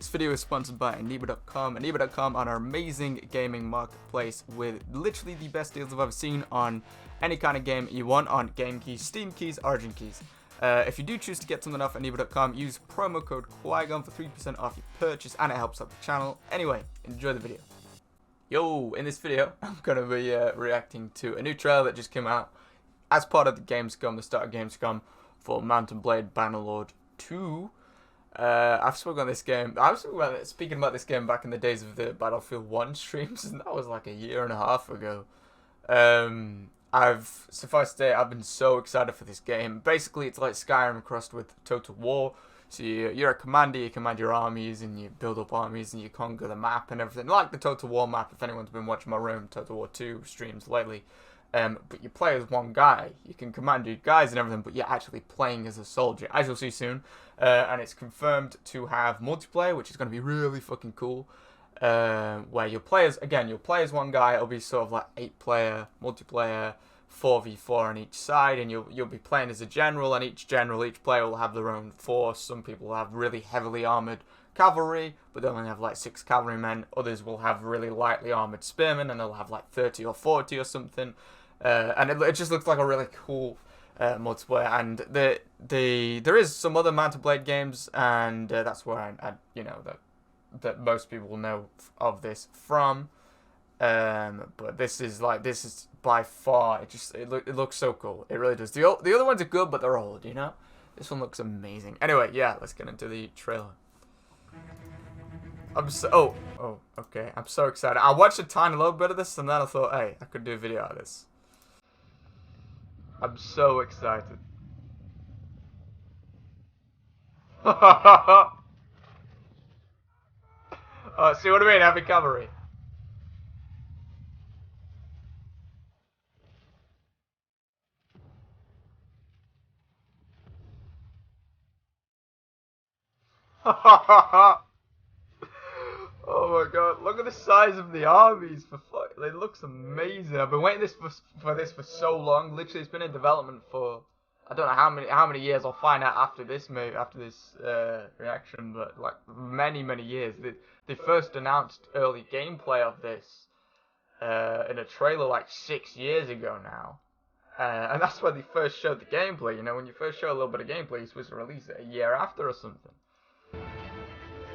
This video is sponsored by Aniba.com. Aniba.com are an amazing gaming marketplace with literally the best deals I've ever seen on any kind of game you want on game keys, Steam keys, Origin keys. If you do choose to get something off Aniba.com, use promo code Qui-Gon for 3% off your purchase, and it helps out the channel. Anyway, enjoy the video. Yo, in this video, I'm going to be reacting to a new trailer that just came out as part of the Gamescom, the start of Gamescom, for Mount & Blade Bannerlord 2. I've spoken on this game. I was speaking about this game back in the days of the Battlefield 1 streams, and that was like a year and a half ago. Suffice to say, I've been so excited for this game. Basically, it's like Skyrim crossed with Total War. So you're a commander, you command your armies, and you build up armies, and you conquer the map and everything. Like the Total War map, if anyone's been watching my Total War 2 streams lately. But you play as one guy. You can command your guys and everything, but you're actually playing as a soldier, as you'll see soon. And it's confirmed to have multiplayer, which is going to be really fucking cool. Where you'll play as one guy. It'll be sort of like 8-player multiplayer, 4v4 on each side, and you'll be playing as a general, and each player will have their own force. Some people will have really heavily armored cavalry, but they'll only have like 6 cavalrymen. Others will have really lightly armored spearmen, and they'll have like 30 or 40 or something. And it just looks like a really cool multiplayer. And there is some other Mount & Blade games, and that's where that most people will know of this from. But this is by far, it looks so cool. It really does. The other ones are good, but they're old, you know. This one looks amazing. Anyway, yeah, let's get into the trailer. Okay. I'm so excited. I watched a tiny little bit of this, and then I thought, hey, I could do a video out of this. I'm so excited. Oh, see what I mean? Heavy cavalry. Oh my god, look at the size of the armies. It looks amazing. I've been waiting for this for so long. Literally, it's been in development for I don't know how many years. I'll find out after this reaction, but like many years. They first announced early gameplay of this in a trailer like 6 years ago now. And that's when they first showed the gameplay. You know, when you first show a little bit of gameplay, you're supposed to release it a year after or something.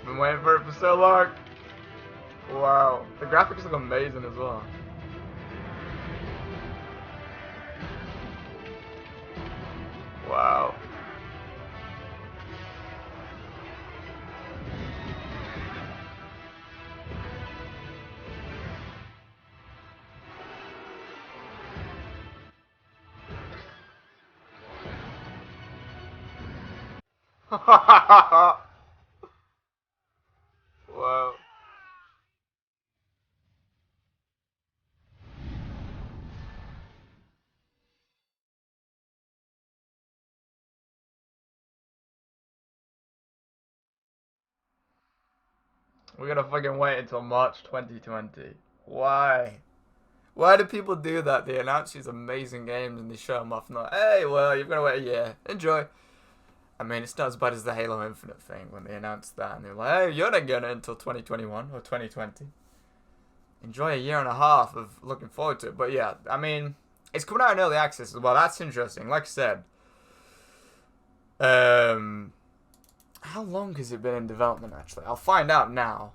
Been waiting for it for so long. Wow, the graphics look amazing as well. Wow. Wow. We gotta fucking wait until March 2020. Why? Why do people do that? They announce these amazing games and they show them off and like, hey, well, you've gotta wait a year. Enjoy. I mean, it's not as bad as the Halo Infinite thing when they announced that and they're like, hey, you're not getting it until 2021 or 2020. Enjoy a year and a half of looking forward to it. But yeah, I mean, it's coming out in early access as well. That's interesting. Like I said, how long has it been in development, actually? I'll find out now.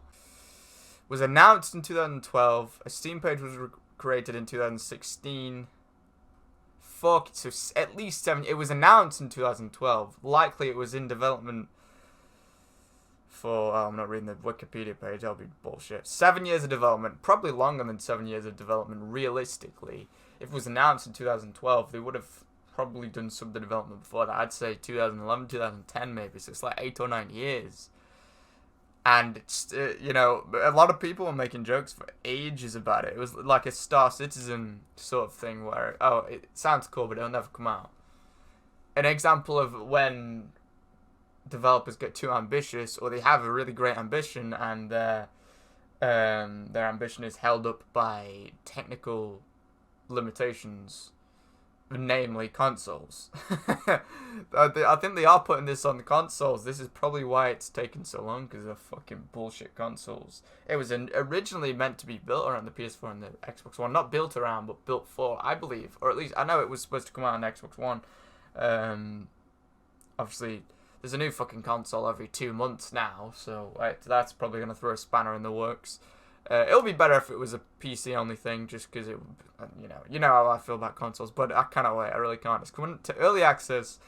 It was announced in 2012. A Steam page was created in 2016. So at least 7. It was announced in 2012. Likely it was in development for... Oh, I'm not reading the Wikipedia page. That'll be bullshit. 7 years of development. Probably longer than 7 years of development, realistically. If it was announced in 2012, they would have probably done some of the development before that. I'd say 2011, 2010 maybe. So it's like 8 or 9 years. And it's, you know, a lot of people were making jokes for ages about it. It was like a Star Citizen sort of thing where, oh, it sounds cool, but it'll never come out. An example of when developers get too ambitious, or they have a really great ambition, and their ambition is held up by technical limitations namely consoles. I think they are putting this on the consoles. This is probably why it's taken so long, because they're fucking bullshit consoles. It was originally meant to be built around the PS4 and the Xbox One. Not built around, but built for, I believe. Or at least, I know it was supposed to come out on Xbox One. Obviously, there's a new fucking console every 2 months now, so that's probably going to throw a spanner in the works. It'll be better if it was a PC only thing, just because it, you know how I feel about consoles. But I cannot wait. I really can't. It's coming to early access,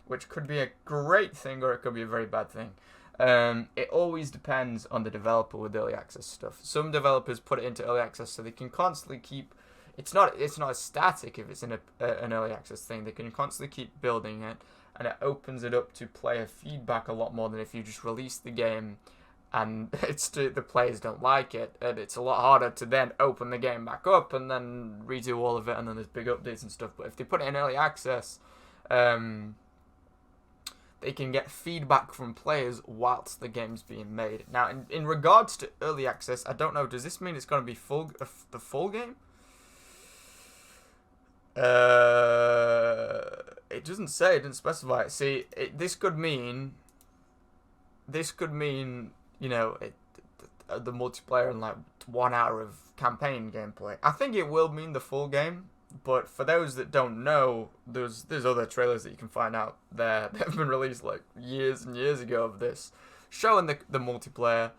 which could be a great thing or it could be a very bad thing. It always depends on the developer with early access stuff. Some developers put it into early access so they can constantly keep. It's not as static if it's in an early access thing. They can constantly keep building it, and it opens it up to player feedback a lot more than if you just release the game and the players don't like it, and it's a lot harder to then open the game back up and then redo all of it, and then there's big updates and stuff. But if they put it in early access, they can get feedback from players whilst the game's being made. Now, in regards to early access, I don't know, does this mean it's going to be the full game? It doesn't say, it didn't specify. See, this could mean, the multiplayer and like 1 hour of campaign gameplay. I think it will mean the full game, but for those that don't know, there's other trailers that you can find out there that have been released like years and years ago of this, showing the multiplayer.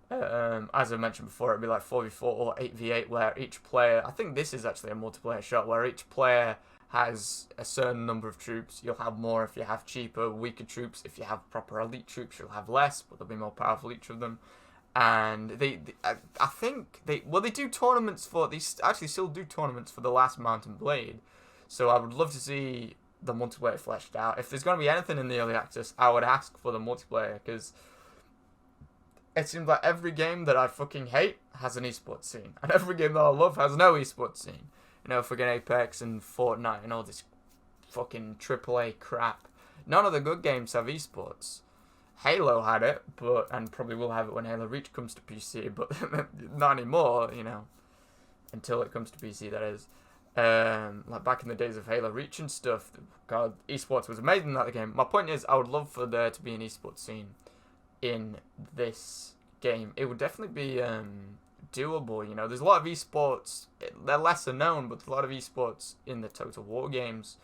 As I mentioned before, it'd be like 4v4 or 8v8, where each player, I think this is actually a multiplayer shot, where each player has a certain number of troops. You'll have more if you have cheaper, weaker troops. If you have proper elite troops, you'll have less, but they'll be more powerful, each of them. And I think they do tournaments for, they actually still do tournaments for the last Mount and Blade. So I would love to see the multiplayer fleshed out. If there's going to be anything in the early access, I would ask for the multiplayer, because it seems like every game that I fucking hate has an esports scene, and every game that I love has no esports scene. Fucking Apex and Fortnite and all this fucking AAA crap. None of the good games have esports. Halo had it, and probably will have it when Halo Reach comes to PC, but not anymore, until it comes to PC, that is. Like back in the days of Halo Reach and stuff, God, esports was amazing in that game. My point is, I would love for there to be an esports scene in this game. It would definitely be doable. There's a lot of esports, they're lesser known, but there's a lot of esports in the Total War games.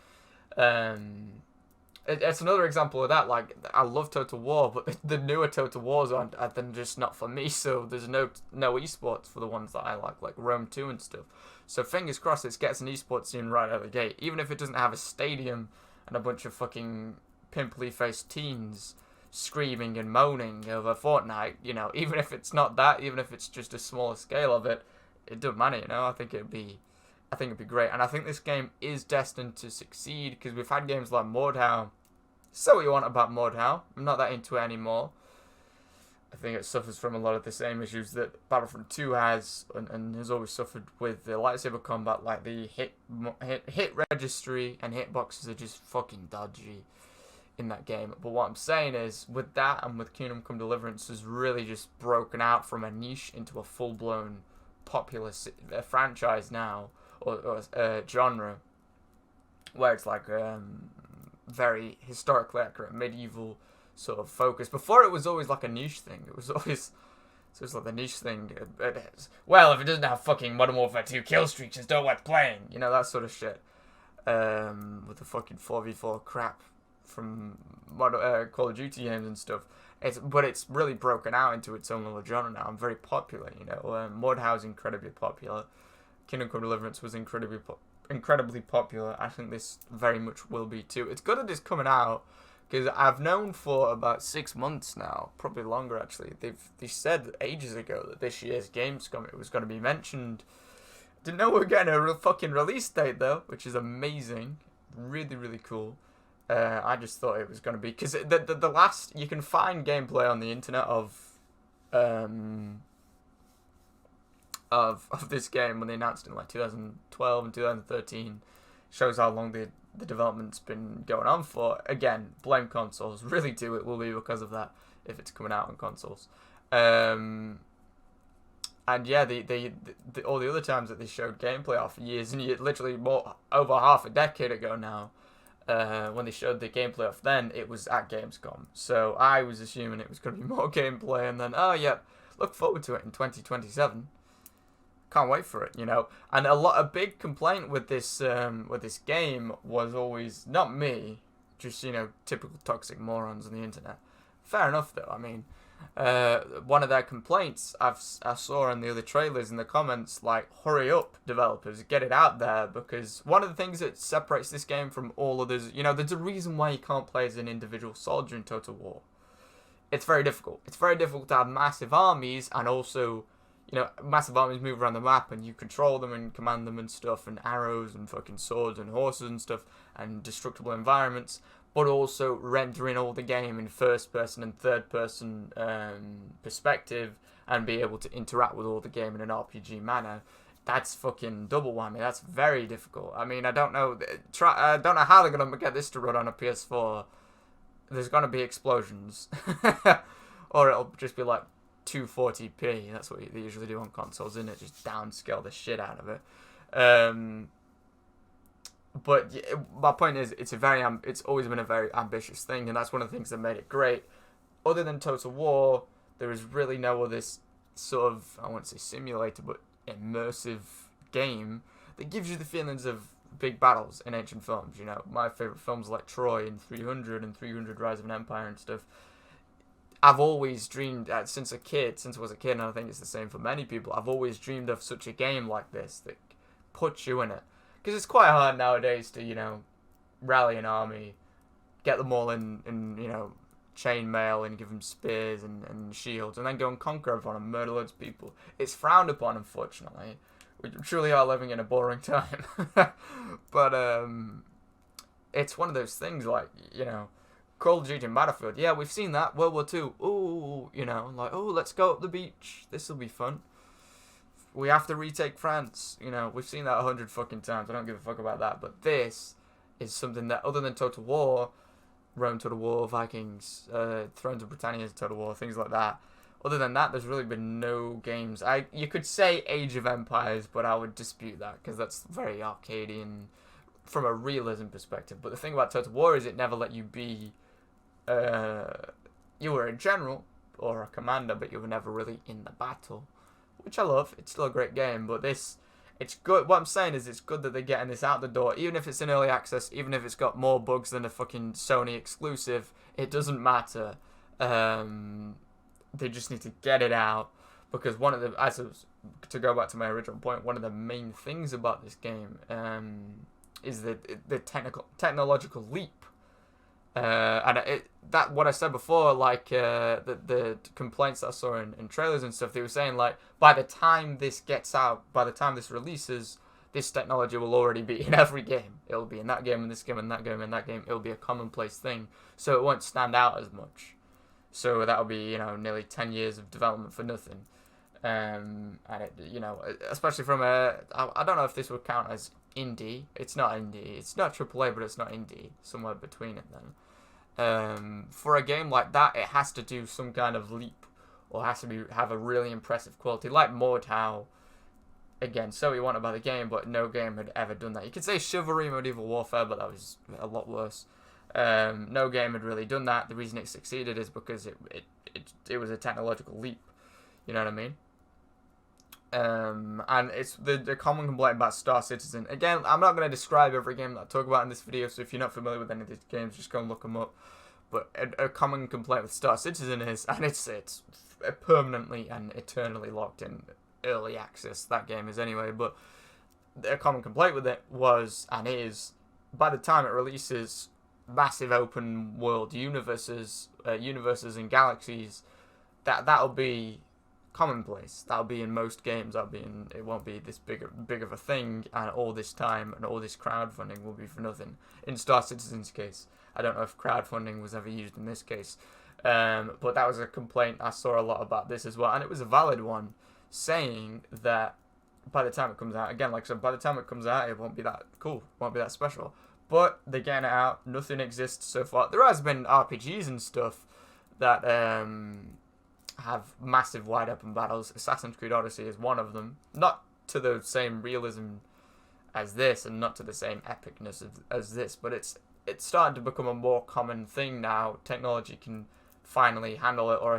It's another example of that. Like, I love Total War, but the newer Total Wars aren't, they're just not for me, so there's no esports for the ones that I like Rome 2 and stuff. So fingers crossed it gets an esports scene right out of the gate, even if it doesn't have a stadium and a bunch of fucking pimply faced teens screaming and moaning over Fortnite. Even if it's not that, even if it's just a smaller scale of it, it doesn't matter. I think it'd be great, and I think this game is destined to succeed, because we've had games like Mordhau. So what you want about Mordhau? I'm not that into it anymore. I think it suffers from a lot of the same issues that Battlefront 2 has, and has always suffered with the lightsaber combat. Like, the hit registry and hitboxes are just fucking dodgy in that game. But what I'm saying is, with that and with Kingdom Come Deliverance, has really just broken out from a niche into a full-blown popular franchise now, or genre, where it's like very historically accurate medieval sort of focus. Before, it was always like a niche thing. It was always like the niche thing. It is, well, if it doesn't have fucking Modern Warfare 2 kill streaks, it's not worth playing. That sort of shit. With the fucking 4v4 crap from Call of Duty games and stuff. But it's really broken out into its own little genre now, and very popular. Mordhau is incredibly popular. Kingdom Come Deliverance was incredibly popular. I think this very much will be too. It's good that it's coming out, because I've known for about 6 months now, probably longer actually. They said ages ago that this year's Gamescom it was going to be mentioned. Didn't know we were getting a fucking release date though, which is amazing. Really, really cool. I just thought it was going to be, because the last, you can find gameplay on the internet of this game when they announced it in like 2012 and 2013. Shows how long the development's been going on for. Again, blame consoles. Really do. It will be because of that if it's coming out on consoles. And And yeah, all the other times that they showed gameplay off for years, and literally over half a decade ago now, when they showed the gameplay off then, it was at Gamescom. So I was assuming it was going to be more gameplay, and then, oh yeah, look forward to it in 2027. Can't wait for it, you know. And a big complaint with this game was always, not me, just, you know, typical toxic morons on the internet. Fair enough, though. I mean, one of their complaints I saw in the other trailers in the comments, like, hurry up, developers, get it out there, because one of the things that separates this game from all others, you know, there's a reason why you can't play as an individual soldier in Total War. It's very difficult. It's very difficult to have massive armies, and also, you know, massive armies move around the map, and you control them and command them and stuff, and arrows and fucking swords and horses and stuff, and destructible environments, but also rendering all the game in first person and third person perspective, and be able to interact with all the game in an RPG manner. That's fucking double whammy. That's very difficult. I mean, I don't know how they're gonna get this to run on a PS4. There's gonna be explosions, or it'll just be like 240p. That's what they usually do on consoles, isn't it? Just downscale the shit out of it. But yeah, my point is, it's always been a very ambitious thing, and that's one of the things that made it great. Other than Total War, there is really no other sort of, I won't say simulator, but immersive game that gives you the feelings of big battles in ancient films. You know, my favorite films like Troy and 300 and 300 Rise of an Empire and stuff. I've always dreamed, since I was a kid, and I think it's the same for many people, I've always dreamed of such a game like this that puts you in it. Because it's quite hard nowadays to, you know, rally an army, get them all in you know, chainmail and give them spears and shields, and then go and conquer everyone and murder loads of people. It's frowned upon, unfortunately. We truly are living in a boring time. But it's one of those things, like, you know, Call of Duty and Battlefield. Yeah, we've seen that. World War II. Ooh, you know, like, oh, let's go up the beach. This will be fun. We have to retake France. You know, we've seen that 100 fucking times. I don't give a fuck about that. But this is something that, other than Total War, Rome Total War, Vikings, Thrones of Britannia Total War, things like that. Other than that, there's really been no games. You could say Age of Empires, but I would dispute that, because that's very arcadian from a realism perspective. But the thing about Total War is it never let you be... you were a general or a commander, but you were never really in the battle. Which I love. It's still a great game, but it's good. What I'm saying is it's good that they're getting this out the door, even if it's in early access, even if it's got more bugs than a fucking Sony exclusive. It doesn't matter. They just need to get it out, because to go back to my original point, one of the main things about this game is the technological leap. And what I said before, like the complaints that I saw in trailers and stuff, they were saying, like, by the time this gets out, by the time this releases, this technology will already be in every game. It'll be in that game, in this game, in that game, in that game. It'll be a commonplace thing, so it won't stand out as much. So that'll be, you know, nearly 10 years of development for nothing. And it, you know, especially from I don't know if this would count as indie. It's not indie. It's not AAA, but it's not indie. Somewhere between it then. For a game like that, it has to do some kind of leap, or has to have a really impressive quality, like Mordhau. Again, so we wanted by the game, but no game had ever done that. You could say Chivalry, Medieval Warfare, but that was a lot worse. No game had really done that. The reason it succeeded is because it was a technological leap. You know what I mean? And it's the common complaint about Star Citizen. Again, I'm not going to describe every game that I talk about in this video, so if you're not familiar with any of these games, just go and look them up. But a common complaint with Star Citizen is, and it's permanently and eternally locked in early access, that game is anyway, but a common complaint with it was, and is, by the time it releases, massive open world universes and galaxies, that'll be commonplace. That'll be in most games. It won't be this big of a thing, and all this time and all this crowdfunding will be for nothing. In Star Citizen's case, I don't know if crowdfunding was ever used in this case, but that was a complaint I saw a lot about this as well, and it was a valid one, saying that by the time it comes out, again, like I said, by the time it comes out, it won't be that cool, won't be that special. But they're getting it out. Nothing exists so far. There has been RPGs and stuff that have massive wide open battles. Assassin's Creed Odyssey is one of them. Not to the same realism as this, and not to the same epicness as this, but it's starting to become a more common thing now. Technology can finally handle it, or I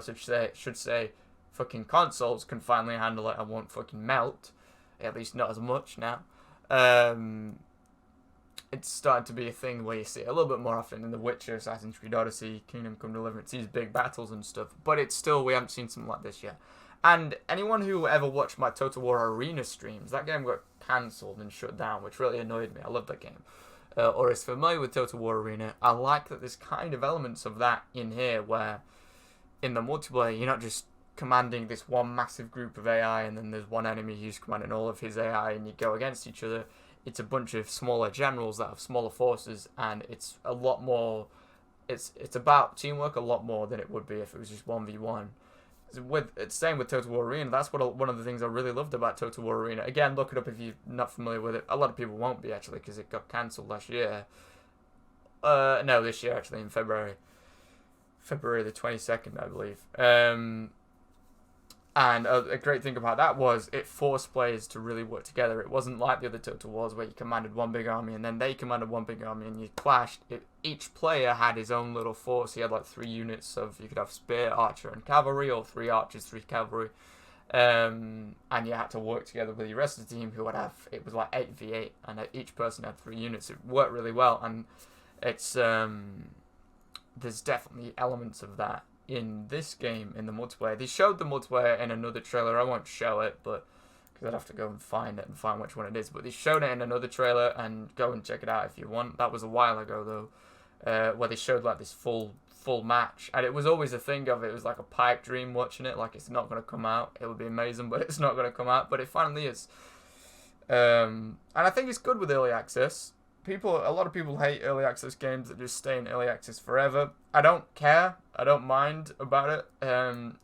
should say fucking consoles can finally handle it and won't fucking melt. At least not as much now. It's starting to be a thing where you see it a little bit more often in The Witcher, Assassin's Creed Odyssey, Kingdom Come Deliverance, these big battles and stuff. But it's still, we haven't seen something like this yet. And anyone who ever watched my Total War Arena streams, that game got cancelled and shut down, which really annoyed me. I love that game. Or is familiar with Total War Arena. I like that there's kind of elements of that in here, where in the multiplayer, you're not just commanding this one massive group of AI and then there's one enemy who's commanding all of his AI and you go against each other. It's a bunch of smaller generals that have smaller forces, and it's a lot more, it's about teamwork a lot more than it would be if it was just 1v1. It's same with Total War Arena. That's one of the things I really loved about Total War Arena. Again, look it up if you're not familiar with it. A lot of people won't be, actually, because it got cancelled last year. No, this year, actually, in February. February the 22nd, I believe. And a great thing about that was it forced players to really work together. It wasn't like the other Total Wars where you commanded one big army and then they commanded one big army and you clashed. Each player had his own little force. He had like 3 units of, you could have spear, archer, and cavalry, or 3 archers, 3 cavalry. And you had to work together with the rest of the team who would have, it was like 8v8, and each person had 3 units. It worked really well, and it's, there's definitely elements of that in this game, in the multiplayer. They showed the multiplayer in another trailer. I won't show it, but because I'd have to go and find it and find which one it is. But they showed it in another trailer, and go and check it out if you want. That was a while ago though, where they showed like this full match, and it was always a thing of it was like a pipe dream watching it. Like, it's not going to come out. It would be amazing, but it's not going to come out. But it finally is. And I think it's good with early access. A lot of people hate early access games that just stay in early access forever. I don't care. I don't mind about it.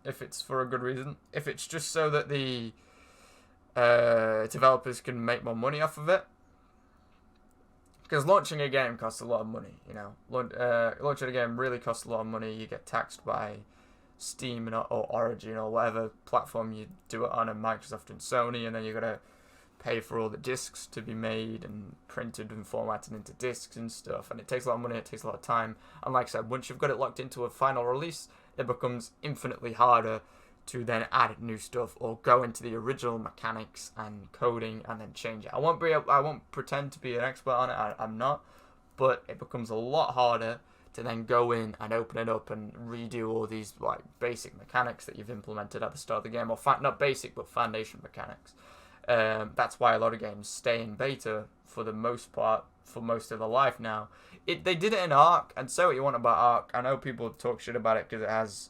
If it's for a good reason. If it's just so that the developers can make more money off of it. Because launching a game costs a lot of money, you know. Launching a game really costs a lot of money. You get taxed by Steam or Origin or whatever platform you do it on, and Microsoft and Sony, and then you got to pay for all the discs to be made and printed and formatted into discs and stuff, and it takes a lot of money, it takes a lot of time, and like I said, once you've got it locked into a final release, it becomes infinitely harder to then add new stuff or go into the original mechanics and coding and then change it. I won't pretend to be an expert on it, I'm not, but it becomes a lot harder to then go in and open it up and redo all these like basic mechanics that you've implemented at the start of the game, or not basic but foundation mechanics. That's why a lot of games stay in beta for the most part, for most of their life now. They did it in Ark, and say what you want about Ark. I know people talk shit about it because it has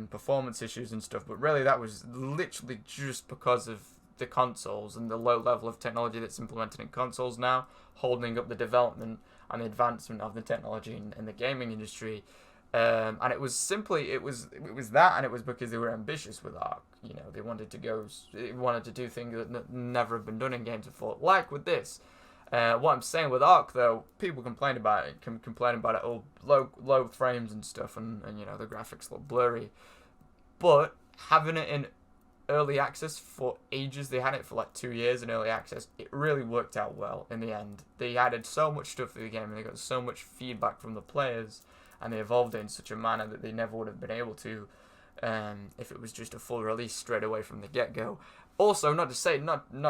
performance issues and stuff, but really that was literally just because of the consoles and the low level of technology that's implemented in consoles now, holding up the development and the advancement of the technology in the gaming industry. And it was simply, it was that, and it was because they were ambitious with Ark. You know, they wanted to do things that never have been done in games before. Like with this, what I'm saying with Ark though, people complain about it. Oh, low frames and stuff, and you know the graphics look blurry. But having it in early access for ages, they had it for like 2 years in early access. It really worked out well in the end. They added so much stuff to the game, and they got so much feedback from the players. And they evolved it in such a manner that they never would have been able to if it was just a full release straight away from the get-go. Also, not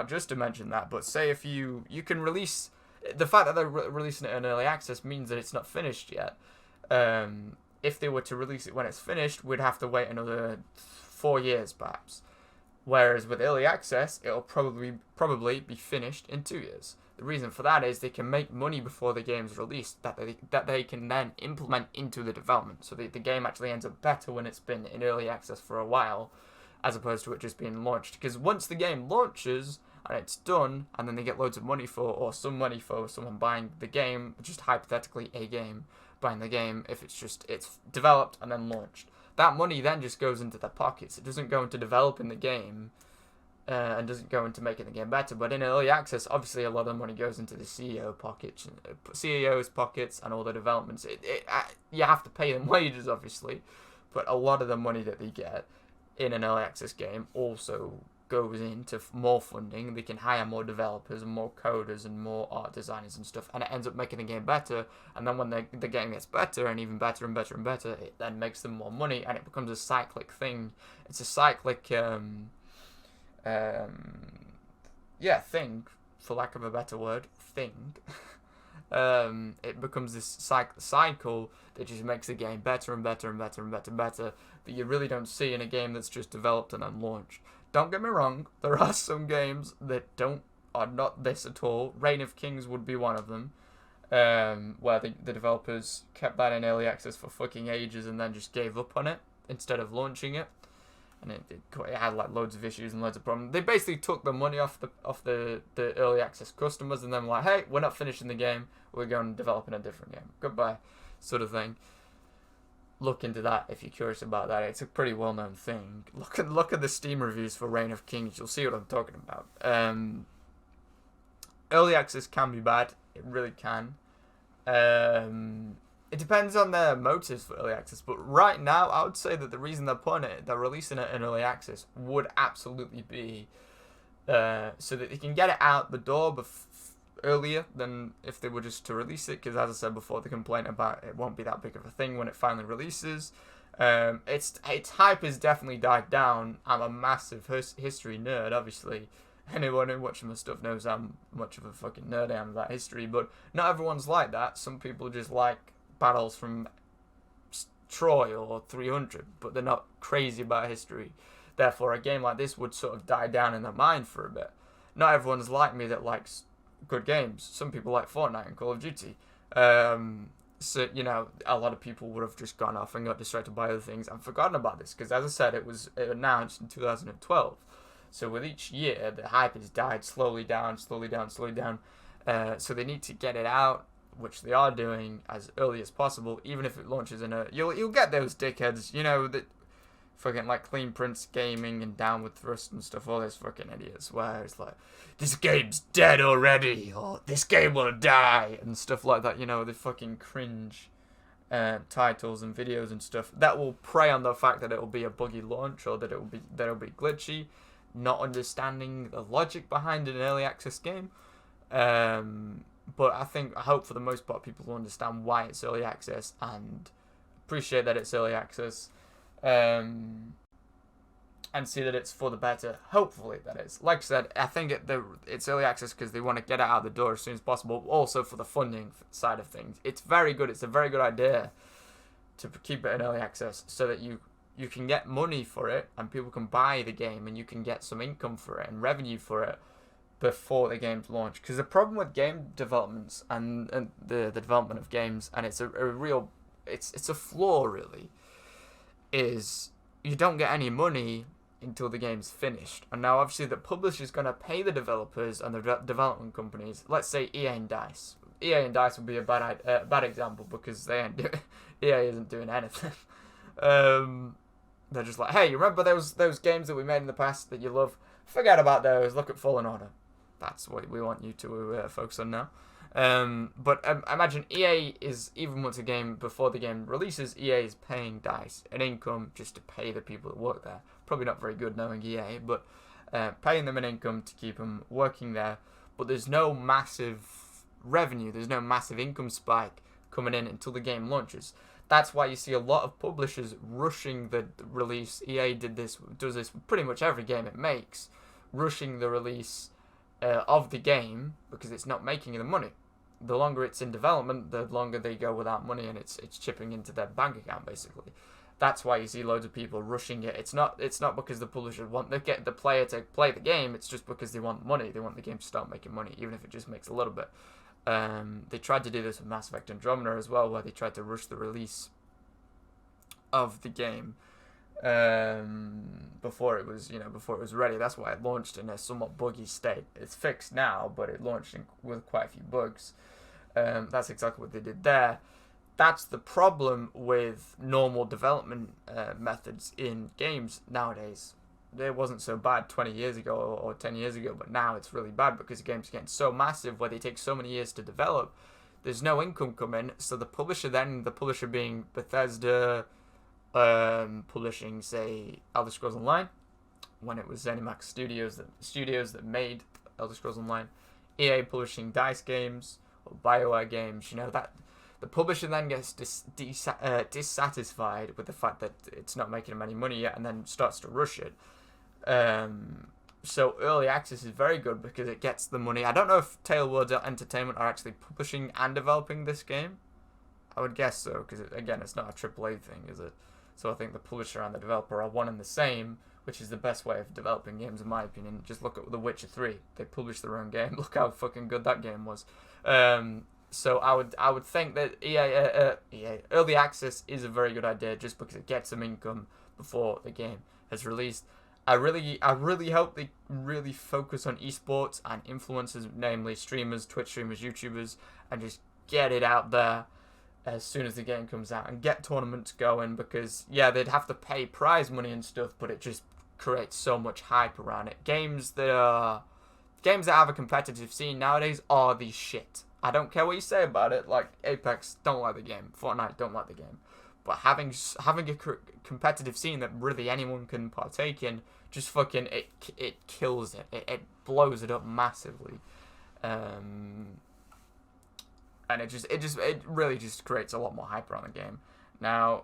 just to mention that, but say if you can release... The fact that they're releasing it in early access means that it's not finished yet. If they were to release it when it's finished, we'd have to wait another 4 years, perhaps. Whereas with early access, it'll probably be finished in 2 years. The reason for that is they can make money before the game's released that they can then implement into the development. So the game actually ends up better when it's been in early access for a while, as opposed to it just being launched. Because once the game launches and it's done, and then they get loads of money or some money for someone buying the game, just hypothetically a game, buying the game, if it's developed and then launched. That money then just goes into their pockets. It doesn't go into developing the game. And doesn't go into making the game better, but in early access, obviously a lot of the money goes into the CEO's pockets, and all the developments. You have to pay them wages, obviously, but a lot of the money that they get in an early access game also goes into more funding. They can hire more developers and more coders and more art designers and stuff, and it ends up making the game better. And then when the game gets better and even better and better and better, it then makes them more money, and it becomes a cyclic thing. It's a cyclic thing, for lack of a better word, thing. It becomes this cycle that just makes the game better and better and better and better and better, that you really don't see in a game that's just developed and then launched. Don't get me wrong, there are some games that are not this at all. Reign of Kings would be one of them, where the developers kept that in early access for fucking ages and then just gave up on it instead of launching it. And it had like loads of issues and loads of problems. They basically took the money off the early access customers and then were like, hey, we're not finishing the game, we're going to develop in a different game. Goodbye, sort of thing. Look into that if you're curious about that. It's a pretty well-known thing. Look at the Steam reviews for Reign of Kings. You'll see what I'm talking about. Early access can be bad. It really can. It depends on their motives for early access, but right now I would say that the reason they're releasing it in early access would absolutely be so that they can get it out the door earlier than if they were just to release it, because as I said before, the complaint about it won't be that big of a thing when it finally releases. Its hype has definitely died down. I'm a massive history nerd, obviously. Anyone who watches my stuff knows how much of a fucking nerd I am about history, but not everyone's like that. Some people just like battles from Troy or 300, but they're not crazy about history. Therefore, a game like this would sort of die down in their mind for a bit. Not everyone's like me that likes good games. Some people like Fortnite and Call of Duty. So, you know, a lot of people would have just gone off and got distracted by other things and forgotten about this, because as I said, it announced in 2012. So with each year, the hype has died slowly down. So they need to get it out, which they are doing as early as possible, even if it launches in you'll get those dickheads, you know, that fucking like Clean Prince Gaming and Downward Thrust and stuff, all those fucking idiots, where it's like, this game's dead already, or this game will die, and stuff like that, you know, the fucking cringe titles and videos and stuff that will prey on the fact that it'll be a buggy launch, or that it'll be glitchy, not understanding the logic behind an early access game. But I hope for the most part people will understand why it's early access and appreciate that it's early access, and see that it's for the better. Hopefully that is. Like I said, I think it's early access because they want to get it out the door as soon as possible. Also for the funding side of things, it's very good. It's a very good idea to keep it in early access so that you can get money for it and people can buy the game and you can get some income for it and revenue for it before the game's launch. Because the problem with game developments and the development of games, and it's a real it's a flaw really, is you don't get any money until the game's finished. And now obviously the publisher's going to pay the developers and the development companies. Let's say EA and DICE. EA and DICE would be a bad example because they ain't EA isn't doing anything. They're just like, hey, you remember those games that we made in the past that you love? Forget about those. Look at Fallen Order. That's what we want you to focus on now. But imagine EA is, even once before the game releases, EA is paying DICE an income just to pay the people that work there. Probably not very good knowing EA, but paying them an income to keep them working there. But there's no massive revenue, there's no massive income spike coming in until the game launches. That's why you see a lot of publishers rushing the release. EA does this with pretty much every game it makes, rushing the release of the game because it's not making the money. The longer it's in development, the longer they go without money, and it's chipping into their bank account basically. That's why you see loads of people rushing it. It's not because the publishers want to get the player to play the game. It's just because they want money. They want the game to start making money, even if it just makes a little bit. They tried to do this with Mass Effect Andromeda as well, where they tried to rush the release of the game before it was ready. That's why it launched in a somewhat buggy state. It's fixed now, but it launched with quite a few bugs. That's exactly what they did there. That's the problem with normal development methods in games nowadays. It wasn't so bad 20 years ago or 10 years ago, but now it's really bad because the game's getting so massive where they take so many years to develop. There's no income coming, so the publisher being Bethesda, publishing, say, Elder Scrolls Online, when it was ZeniMax Studios that made Elder Scrolls Online, EA publishing DICE games or BioWare games, that the publisher then gets dissatisfied with the fact that it's not making them any money yet, and then starts to rush it. So early access is very good because it gets the money. I don't know if Tailwords Entertainment are actually publishing and developing this game. I would guess so, because again, it's not a AAA thing, is it? So I think the publisher and the developer are one and the same, which is the best way of developing games, in my opinion. Just look at The Witcher 3. They published their own game. Look how fucking good that game was. So I would think that EA early access is a very good idea, just because it gets them income before the game has released. I really hope they really focus on esports and influencers, namely streamers, Twitch streamers, YouTubers, and just get it out there as soon as the game comes out and get tournaments going, because yeah, they'd have to pay prize money and stuff, but it just creates so much hype around it. Games that have a competitive scene nowadays are the shit. I don't care what you say about it. Like Apex, don't like the game. Fortnite, don't like the game. But having a competitive scene that really anyone can partake in, just fucking it kills it. It blows it up massively, and it really just creates a lot more hype around the game. Now,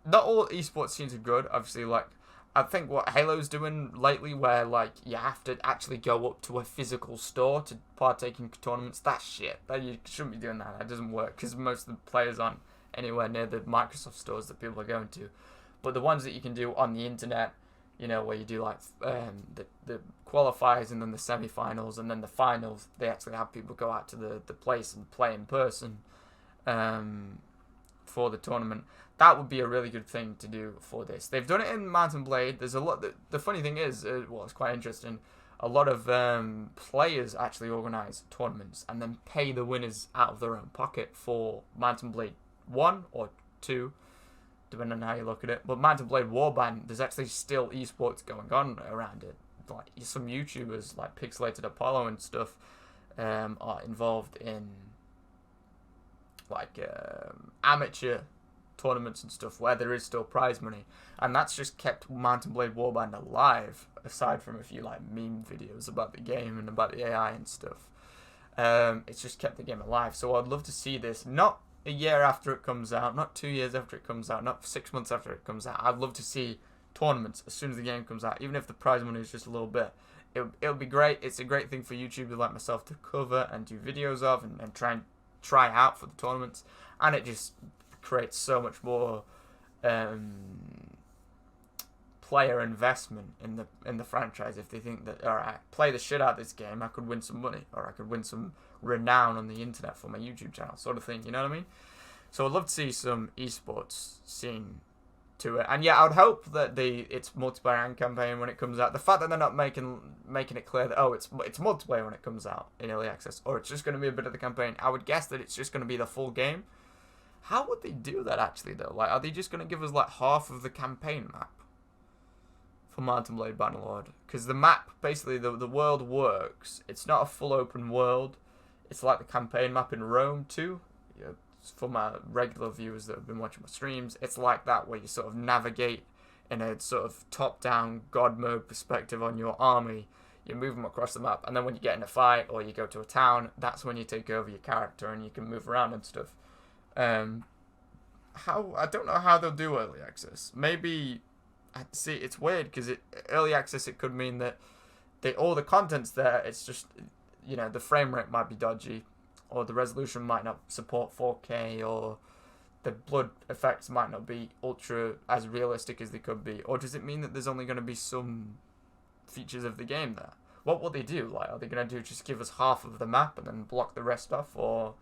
not all esports scenes are good. Obviously, like I think what Halo's doing lately, where like you have to actually go up to a physical store to partake in tournaments. That's shit. You shouldn't be doing that. That doesn't work because most of the players aren't anywhere near the Microsoft stores that people are going to. But the ones that you can do on the internet, where you do like the qualifiers and then the semi-finals and then the finals, they actually have people go out to the place and play in person for the tournament. That would be a really good thing to do for this. They've done it in Mount and Blade. There's a lot. The funny thing is, it's quite interesting. A lot of players actually organise tournaments and then pay the winners out of their own pocket for Mount and Blade 1 or 2, depending on how you look at it. But Mount and Blade Warband, there's actually still esports going on around it. Like some YouTubers like Pixelated Apollo and stuff are involved in like amateur tournaments and stuff where there is still prize money, and that's just kept Mount and Blade Warband alive, aside from a few like meme videos about the game and about the AI and stuff. It's just kept the game alive. So I'd love to see this, not a year after it comes out, not 2 years after it comes out, not 6 months after it comes out. I'd love to see tournaments as soon as the game comes out, even if the prize money is just a little bit. It'll be great. It's a great thing for YouTubers like myself to cover and do videos of and try out for the tournaments, and it just creates so much more player investment in the franchise. If they think that, alright, play the shit out of this game, I could win some money, or I could win some renown on the internet for my YouTube channel, sort of thing, you know what I mean? So I'd love to see some esports scene to it, and yeah, I would hope that it's multiplayer and campaign when it comes out. The fact that they're not making it clear that it's multiplayer when it comes out in early access, or it's just going to be a bit of the campaign, I would guess that it's just going to be the full game. How would they do that actually though? Like, are they just going to give us like half of the campaign map for Mount and Blade Bannerlord? Because the map, basically the world works. It's not a full open world. It's like the campaign map in Rome too. Yeah, for my regular viewers that have been watching my streams, it's like that, where you sort of navigate in a sort of top-down God mode perspective on your army. You move them across the map, and then when you get in a fight or you go to a town, that's when you take over your character and you can move around and stuff. I don't know how they'll do early access. Maybe, see, it's weird because early access, it could mean that all the content's there. It's just, the frame rate might be dodgy, or the resolution might not support 4K, or the blood effects might not be ultra as realistic as they could be. Or does it mean that there's only going to be some features of the game there? What will they do? Like, are they going to just give us half of the map and then block the rest off? Or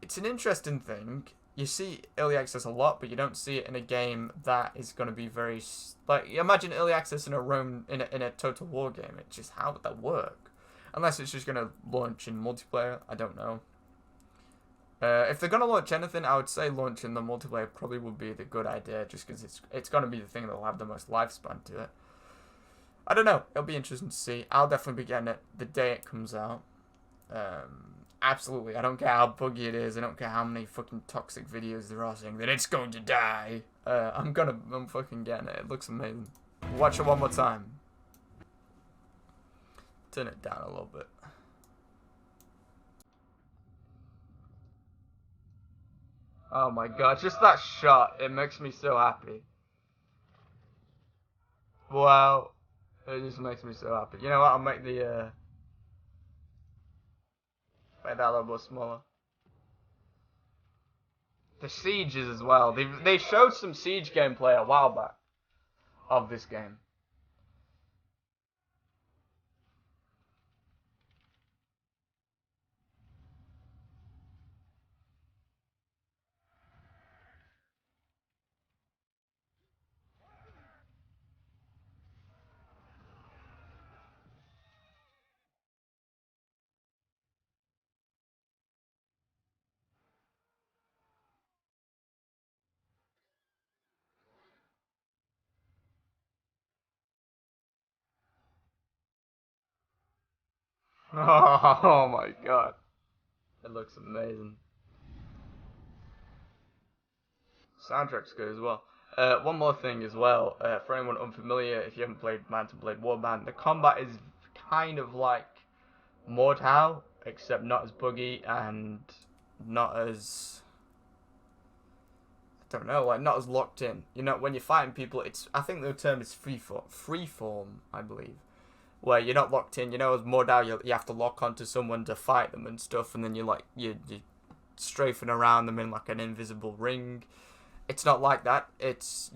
it's an interesting thing. You see early access a lot, but you don't see it in a game that is going to be very, like, imagine early access in a Total War game. It's just, how would that work? Unless it's just going to launch in multiplayer. I don't know. If they're going to launch anything, I would say launching the multiplayer probably would be the good idea, just because it's going to be the thing that will have the most lifespan to it. I don't know. It'll be interesting to see. I'll definitely be getting it the day it comes out. absolutely. I don't care how buggy it is. I don't care how many fucking toxic videos there are saying that it's going to die. I'm fucking getting it. It looks amazing. Watch it one more time. Turn it down a little bit. Oh my god, just that shot, it makes me so happy. Wow. It just makes me so happy. You know what, I'll make the, make that a little bit smaller. The sieges as well. They showed some siege gameplay a while back of this game. Oh my god. It looks amazing. Soundtrack's good as well. One more thing as well, for anyone unfamiliar, if you haven't played Mount & Blade Warband, the combat is kind of like Mordhau, except not as buggy and not as, I don't know, like not as locked in. You know, when you're fighting people, it's, I think the term is freeform, I believe, where you're not locked in. You know, as Mordhau, you have to lock onto someone to fight them and stuff, and then you're strafing around them in like an invisible ring. It's not like that. It's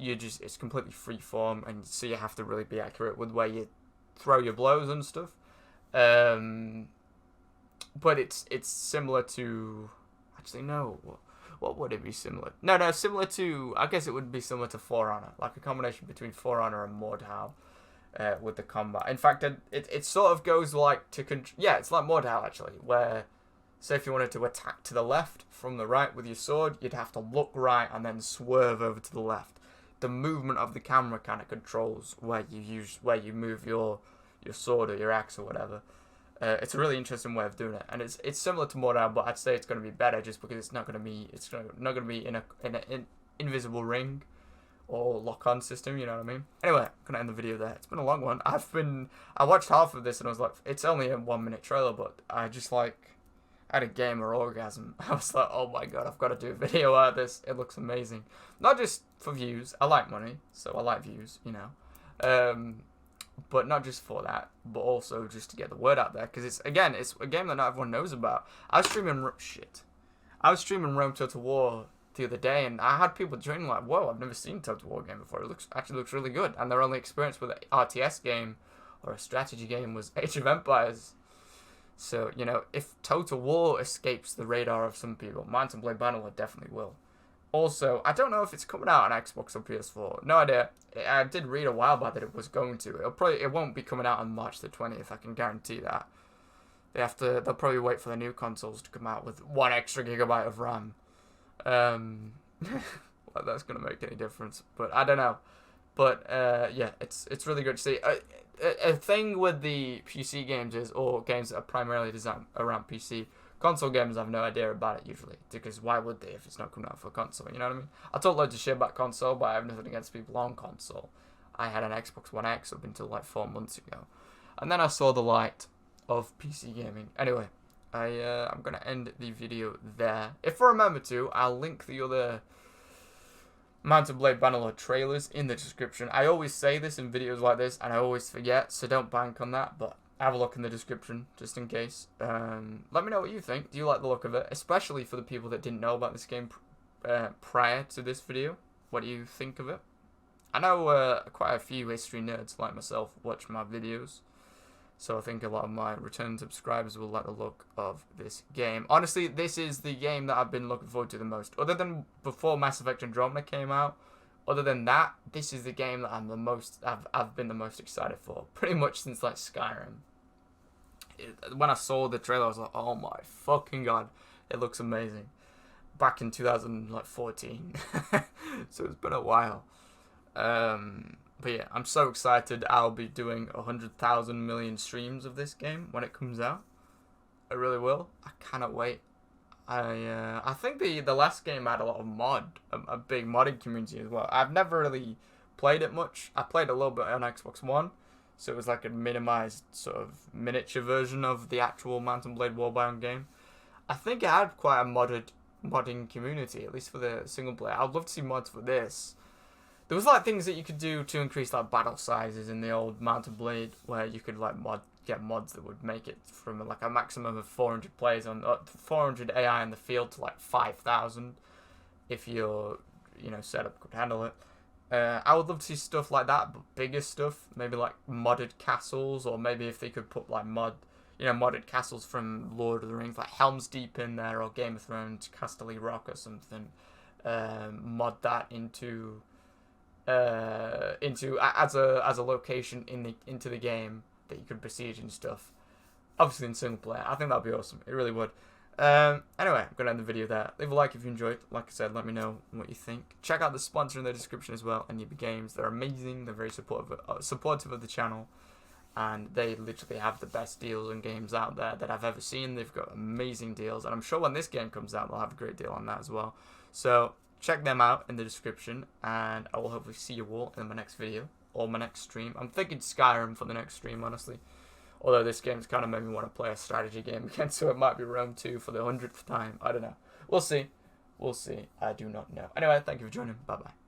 completely freeform, and so you have to really be accurate with where you throw your blows and stuff. But it's similar to, actually no, what would it be similar? No, similar to, I guess it would be similar to For Honor, like a combination between For Honor and Mordhau with the combat. In fact, it sort of goes like yeah, it's like Mordhau actually, where, say if you wanted to attack to the left from the right with your sword, you'd have to look right and then swerve over to the left. The movement of the camera kind of controls where you move your sword or your axe or whatever. It's a really interesting way of doing it, and it's similar to Mordhau, but I'd say it's going to be better just because it's not going to be in an invisible ring or lock-on system. You know what I mean? Anyway, I'm gonna end the video there. It's been a long one. I watched half of this and I was like, it's only a 1-minute trailer, but I just like, I had a gamer orgasm. I was like, oh my god, I've got to do a video out of this. It looks amazing. Not just for views. I like money, so I like views, you know. But not just for that, but also just to get the word out there. Because it's a game that not everyone knows about. I was streaming Rome Total War the other day, and I had people joining like, whoa, I've never seen a Total War game before. It actually looks really good. And their only experience with an RTS game or a strategy game was Age of Empires. So, you know, if Total War escapes the radar of some people, Mount & Blade Bannerlord definitely will. Also, I don't know if it's coming out on Xbox or PS4. No idea. I did read a while back that it was going to. It won't be coming out on March the 20th, I can guarantee that. They'll probably wait for the new consoles to come out with 1 extra gigabyte of RAM. Like that's gonna make any difference, but I don't know. But yeah, it's really good to see. A thing with the PC games is, or games that are primarily designed around PC, console games have no idea about it usually, because why would they if it's not coming out for console, you know what I mean? I talk loads of shit about console, but I have nothing against people on console. I had an Xbox One X up until like 4 months ago, and then I saw the light of PC gaming. Anyway, I'm gonna end the video there. If I remember to, I'll link the other Mount & Blade Bannerlord trailers in the description. I always say this in videos like this, and I always forget, so don't bank on that, but have a look in the description, just in case. Let me know what you think. Do you like the look of it? Especially for the people that didn't know about this game prior to this video. What do you think of it? I know quite a few history nerds like myself watch my videos, so I think a lot of my return subscribers will like the look of this game. Honestly, this is the game that I've been looking forward to the most. Other than before Mass Effect Andromeda came out, other than that, this is the game that I've been the most excited for. Pretty much since like Skyrim. When I saw the trailer, I was like, oh my fucking god, it looks amazing. Back in 2014. So it's been a while. But yeah, I'm so excited. I'll be doing 100,000 million streams of this game when it comes out. I really will. I cannot wait. I think the last game had a lot of a big modding community as well. I've never really played it much. I played a little bit on Xbox One, so it was like a minimized sort of miniature version of the actual Mount and Blade Warbound game. I think it had quite a modding community, at least for the single player. I'd love to see mods for this. There was like things that you could do to increase like battle sizes in the old Mount and Blade, where you could like get mods that would make it from like a maximum of 400 players on 400 AI in the field to like 5,000 if your setup could handle it. I would love to see stuff like that, but bigger stuff, maybe like modded castles, or maybe if they could put like modded castles from Lord of the Rings, like Helm's Deep in there, or Game of Thrones, Casterly Rock or something. Mod that into as a location into the game that you could besiege and stuff. Obviously in single player. I think that'd be awesome. It really would. Anyway, I'm gonna end the video there. Leave a like if you enjoyed. Like I said, let me know what you think. Check out the sponsor in the description as well, NUB Games. They're amazing. They're very supportive of the channel, and they literally have the best deals on games out there that I've ever seen. They've got amazing deals, and I'm sure when this game comes out, they'll have a great deal on that as well. So check them out in the description, and I will hopefully see you all in my next video or my next stream. I'm thinking Skyrim for the next stream, honestly. Although this game's kind of made me want to play a strategy game again, so it might be Rome 2 for the 100th time. I don't know. We'll see. We'll see. I do not know. Anyway, thank you for joining. Bye-bye.